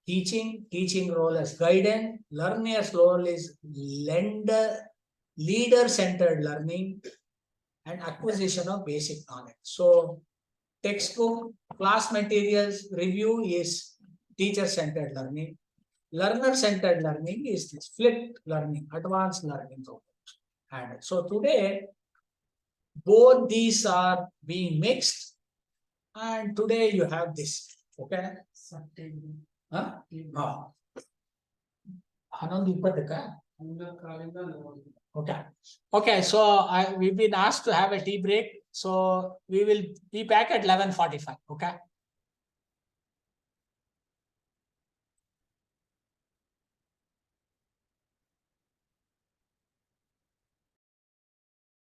S2: teaching role as guidance, learner's role is leader-centered learning, and acquisition of basic knowledge. So, textbook, class materials, review is teacher-centered learning. Learner-centered learning is this flipped learning, advanced learning. And so today, both these are being mixed. And today you have this. Okay? Huh? Oh. Okay. Okay, so we've been asked to have a tea break. So we will be back at 11:45. Okay.